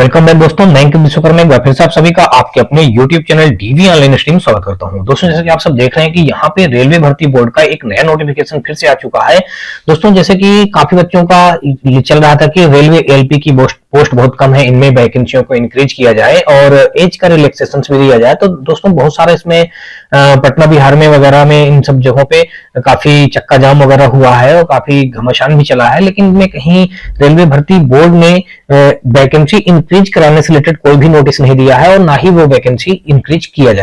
Welcome back दोस्तों, मैं अंकित विश्वकर्मा एक बार फिर से आप सभी का आपके अपने YouTube channel DV online stream स्वागत करता हूं। दोस्तों, जैसे कि आप सब देख रहे हैं कि यहाँ पे रेलवे भर्ती बोर्ड का एक नया नोटिफिकेशन फिर से आ चुका है। दोस्तों, जैसे कि काफी बच्चों का ये चल रहा था कि रेलवे एलपी की पोस्ट बहुत कम है, इनमें वैकेंसियों को इंक्रीज किया जाए और एज का रिलैक्सेशन भी दिया जाए। तो दोस्तों, बहुत सारा इसमें पटना बिहार में वगैरह में इन सब जगहों पे काफी चक्का जाम वगैरह हुआ है और काफी घमासान भी चला है, लेकिन इनमें कहीं रेलवे भर्ती बोर्ड ने वैकेंसी इंक्रीज कराने से रिलेटेड कोई भी नोटिस नहीं दिया है और ना ही वो वैकेंसी इंक्रीज किया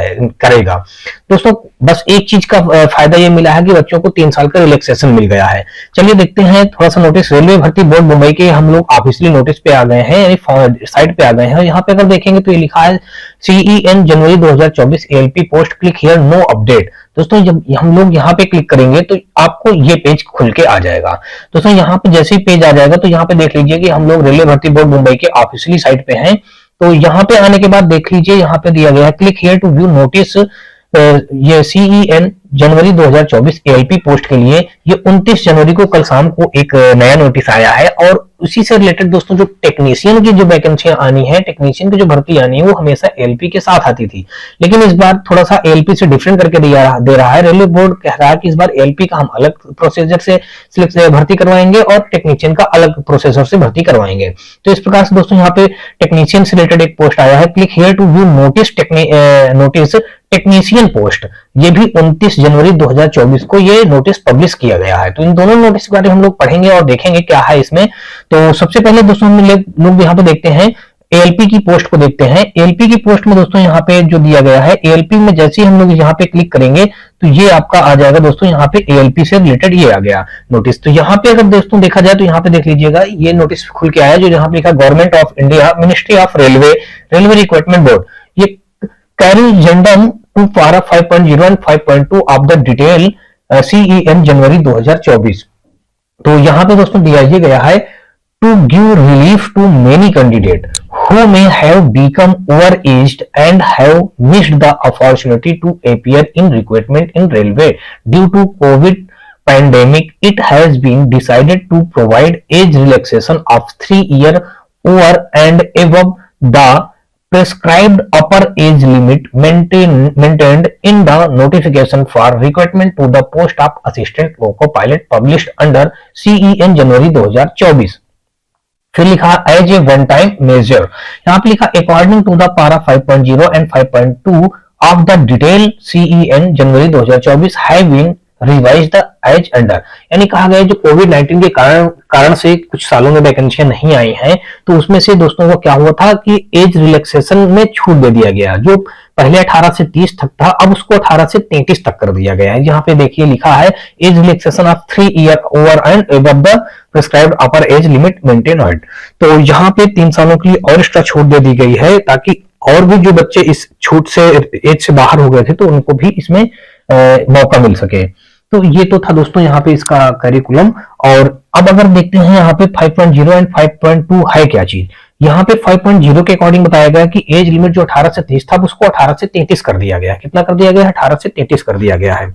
करेगा। दोस्तों, बस एक चीज का फायदा ये मिला है कि बच्चों को 3 साल का रिलैक्सेशन मिल गया है। चलिए देखते हैं थोड़ा सा नोटिस। रेलवे भर्ती बोर्ड मुंबई के हम लोग ऑफिशियली नोटिस पे आ गए हैं, यानी साइट पे आ गए हैं। यहाँ पे अगर देखेंगे तो ये लिखा है CEN जनवरी 2024 ALP post, click here know update. दोस्तों, जब हम लोग यहाँ पे क्लिक करेंगे तो आपको ये पेज खुल के आ जाएगा। दोस्तों, यहाँ पे जैसे ही पेज आ जाएगा तो यहाँ पे देख लीजिए कि हम लोग रेलवे भर्ती बोर्ड मुंबई के ऑफिशियली साइट पे हैं। तो यहाँ पे आने के बाद देख लीजिए, यहाँ पे दिया गया है click here to view notice. ये CEN जनवरी 2024 ALP पोस्ट के लिए ये 29 जनवरी को कल शाम को एक नया नोटिस आया है और उसी से रिलेटेड दोस्तों जो टेक्नीशियन की जो वैकेंसियां आनी है, टेक्नीशियन की जो भर्ती आनी है, वो हमेशा एलपी के साथ आती थी, लेकिन इस बार थोड़ा सा एलपी से डिफरेंट करके दे रहा है। रेलवे बोर्ड कह रहा है कि इस बार एलपी का हम अलग प्रोसीजर से भर्ती करवाएंगे और टेक्नीशियन का अलग प्रोसेसर से भर्ती करवाएंगे। तो इस प्रकार से दोस्तों यहाँ पे टेक्नीशियन से रिलेटेड एक पोस्ट आया है, click here to view notice technician post. ये भी 29 जनवरी 2024 को ये नोटिस पब्लिश किया गया है। तो इन दोनों नोटिस के बारे में हम लोग पढ़ेंगे और देखेंगे क्या है इसमें। तो सबसे पहले दोस्तों हम लोग यहाँ पे देखते हैं एएलपी की पोस्ट को देखते हैं। एएलपी की पोस्ट में दोस्तों यहाँ पे जो दिया गया है, एएलपी में जैसे ही हम लोग यहाँ पे क्लिक करेंगे तो ये आपका आ जाएगा दोस्तों, यहाँ पे एएलपी से रिलेटेड ये आ गया नोटिस। तो यहाँ पे अगर दोस्तों देखा जाए तो यहाँ पे देख लीजिएगा, ये नोटिस खुल के आया जो यहाँ पे लिखा government of India ministry of railway recruitment board, ये कैरी जेंडम टू पारा 5.0 and 5.2 of the detail CEN जनवरी 2024। तो यहाँ पे दोस्तों दिया ये गया है to give relief to many candidates who may have become overaged and have missed the opportunity to appear in recruitment in railway due to COVID pandemic. It has been decided to provide age relaxation of 3 years over and above the prescribed upper age limit maintained in the notification for recruitment to the post of assistant loco pilot published under CEN जनवरी 2024। फिर लिखा age a one time measure, यहाँ पे लिखा according to the para 5.0 and 5.2 of the detail CEN जनवरी 2024 have been revise the age under. यानी कहा गया जो कोविड-19 के कारण से कुछ सालों में वैकेंसियां नहीं आई हैं, तो उसमें से दोस्तों को क्या हुआ था कि एज रिलैक्सेशन में छूट दे दिया गया। जो पहले 18 से 30 तक था, अब उसको 18 से 33 तक कर दिया गया है। यहाँ पे देखिए लिखा है age relaxation of 3 year over and above the prescribed upper age limit maintained. तो यहाँ पे 3 सालों के लिए और एक्स्ट्रा छूट दे दी गई है, ताकि और भी जो बच्चे इस छूट से एज से बाहर हो गए थे तो उनको भी इसमें मौका मिल सके। तो ये तो था दोस्तों यहाँ पे इसका करिकुलम। और अब अगर देखते हैं यहाँ पे 5.0 एंड 5.2 है क्या चीज। यहाँ पे 5.0 के अकॉर्डिंग बताया गया कि एज लिमिट जो 18 से 30 था उसको 18 से 33 कर दिया गया। कितना कर दिया गया है? 18 से 33 कर दिया गया है।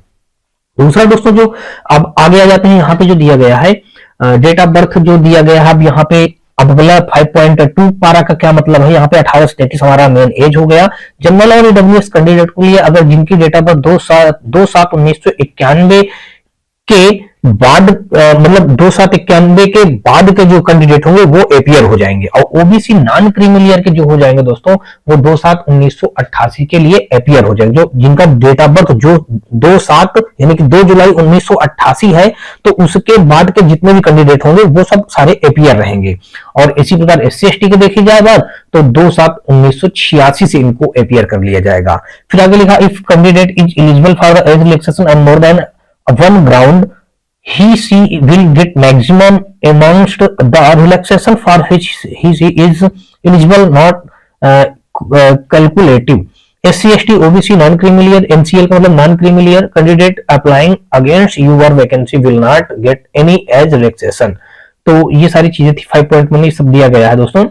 दूसरा दोस्तों जो अब आगे आ जाते हैं, यहाँ पे जो दिया गया है डेट ऑफ बर्थ जो दिया गया है, अब यहाँ पे अब अगला 5.2 पारा का क्या मतलब है, यहाँ पे 18 से 33 हमारा मेन एज हो गया। जनरल और ईडब्ल्यूएस कैंडिडेट के लिए अगर जिनकी डेट ऑफ बर्थ 2/7/1991 के बाद मतलब 2/7/91 के बाद के जो कैंडिडेट होंगे वो एपीयर हो जाएंगे, और ओबीसी नॉन क्रीमिलियर के जो हो जाएंगे दोस्तों वो 2/7/1988 के लिए एपीयर हो जाएंगे। जो जिनका डेट ऑफ बर्थ जो 2/7 यानी कि 2 जुलाई 1988 है, तो उसके बाद के जितने भी कैंडिडेट होंगे वो सब सारे एपीयर रहेंगे। और इसी प्रकार SC/ST के देखी जाए बात तो 2/7/1986 से इनको एपीयर कर लिया जाएगा। फिर आगे लिखा if candidate is eligible for age relaxation and more than one ground he will get maximum amongst the relaxation for which he is eligible, not calculative. SC/ST OBC non creamy layer NCL का मतलब non creamy layer candidate applying against your vacancy will not get any age relaxation. तो ये सारी चीजें थी 5.1 में सब दिया गया है दोस्तों।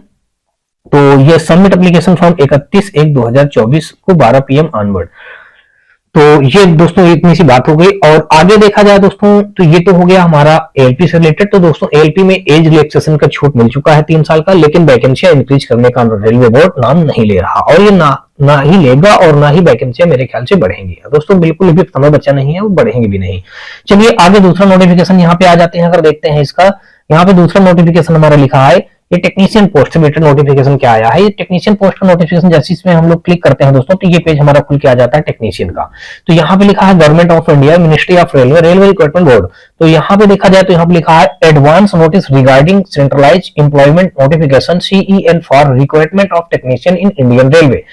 तो ये सबमिट एप्लीकेशन फॉर्म 31/1/2024 को 12 PM ऑनवर्ड। तो ये दोस्तों इतनी सी बात हो गई। और आगे देखा जाए दोस्तों तो ये तो हो गया हमारा एएलपी से रिलेटेड। तो दोस्तों एएलपी में एज रिलैक्सेशन का छूट मिल चुका है 3 साल का, लेकिन वैकेंसियां इंक्रीज करने का रेलवे बोर्ड नाम नहीं ले रहा, और ये ना ही लेगा और ना ही वैकेंसियां मेरे ख्याल से बढ़ेंगी दोस्तों। बिल्कुल भी समय बचा नहीं है, वो बढ़ेंगी भी नहीं। चलिए आगे दूसरा नोटिफिकेशन यहाँ पे आ जाते हैं, अगर देखते हैं इसका। यहाँ पे दूसरा नोटिफिकेशन हमारा लिखा है, ये टेक्नीशियन पोस्ट रिलेटेड नोटिफिकेशन क्या आया है। ये टेक्नीशियन पोस्ट का नोटिफिकेशन जैसे इसमें हम लोग क्लिक करते हैं दोस्तों, तो ये पेज हमारा खुल के आ जाता है टेक्नीशियन का। तो यहाँ पे लिखा है government of India, ministry of railway, railway recruitment board. तो यहाँ पे देखा जाए तो यहाँ पे लिखा है advance notice regarding centralised employment notification CEN for recruitment of technician in Indian railway.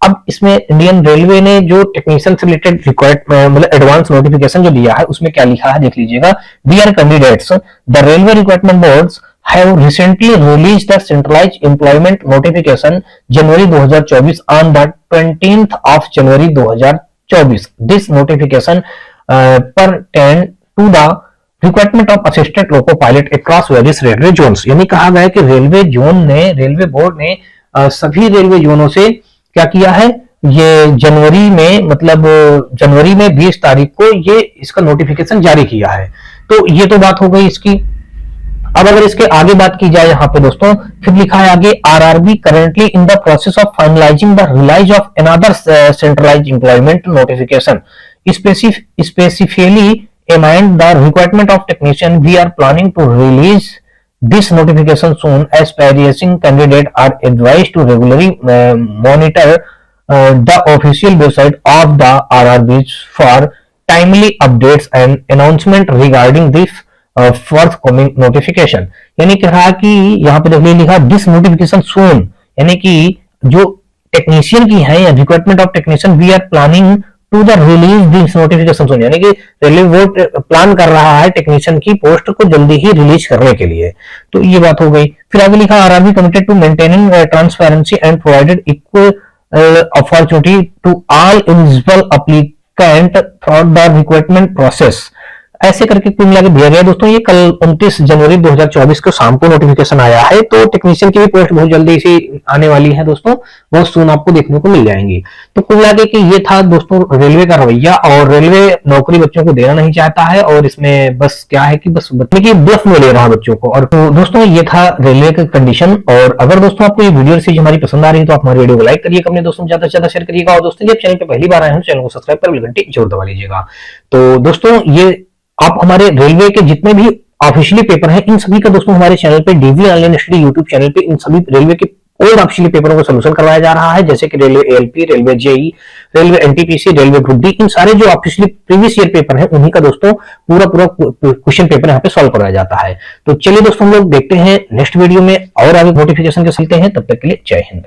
अब इसमें इंडियन रेलवे ने जो टेक्नीशियन से रिलेटेड मतलब एडवांस नोटिफिकेशन जो दिया है, उसमें क्या लिखा है देख लीजिएगा। Dear candidates, the railway recruitment boards have recently released the centralized employment notification January 2024 on the 20th of January 2024. This notification pertain to the recruitment of assistant loco pilot across various railway zones. यानी कहा गया कि railway zone ने, railway board ने सभी railway जोनों से क्या किया है, ये जनवरी में, मतलब जनवरी में 20 तारीख को ये इसका नोटिफिकेशन जारी किया है। तो ये तो बात हो गई इसकी। अब अगर इसके आगे बात की जाए यहाँ पे दोस्तों, फिर लिखा है आगे, RRB currently in the process of finalising the release of another centralised employment notification specifically amend the requirement of technician. We are planning to release this notification soon, as aspiring candidates are advised to regularly monitor the official website of the RRBs for timely updates and announcement regarding this forthcoming notification। यानी कह रहा है कि यहाँ पे देखिए लिखा this notification soon, यानी कि जो टेक्नीशियन की है या recruitment of technician, we are planning to the release this notification soon, यानी कि रेलवे बोर्ड प्लान कर रहा है टेक्नीशियन की पोस्ट को जल्दी ही रिलीज करने के लिए। तो ये बात हो गई। फिर आगे लिखा RRB committed to maintaining transparency and provided equal opportunity to all eligible applicant for the recruitment process. ऐसे करके कुल मिला के दिया गया दोस्तों। ये कल 29 जनवरी 2024 को शाम को नोटिफिकेशन आया है। तो टेक्नीशियन की भी पोस्ट बहुत जल्दी से आने वाली है दोस्तों, बहुत सून आपको देखने को मिल जाएंगी। तो कुल मिला के ये था दोस्तों रेलवे का रवैया, और रेलवे नौकरी बच्चों को देना नहीं चाहता है, और इसमें बस क्या है कि बस की ब्लफ में ले रहा है बच्चों को। और तो दोस्तों ये था रेलवे का कंडीशन। और अगर दोस्तों आपको ये वीडियो से हमारी पसंद आ रही है तो आप हमारी वीडियो को लाइक करिएगा, अपने दोस्तों ज्यादा से ज्यादा शेयर करिएगा, और दोस्तों जब चैनल पे पहली बार आए हैं चैनल को सब्सक्राइब कर बेल घंटी जरूर दबा लीजिएगा। तो दोस्तों ये आप हमारे रेलवे के जितने भी ऑफिशियली पेपर हैं, इन सभी का दोस्तों हमारे चैनल पे DV online study YouTube channel पे इन सभी रेलवे के ओल्ड ऑफिशियली पेपरों का सॉल्यूशन करवाया जा रहा है, जैसे कि railway ALP, railway JE, railway NTPC, railway group D. इन सारे जो ऑफिशियली प्रीवियस ईयर पेपर हैं उन्हीं का दोस्तों पूरा क्वेश्चन पेपर यहाँ पे सॉल्व कराया जाता है। तो चलिए दोस्तों हम लोग देखते हैं नेक्स्ट वीडियो में और आगे नोटिफिकेशन के चलते हैं। तब तक के लिए जय हिंद।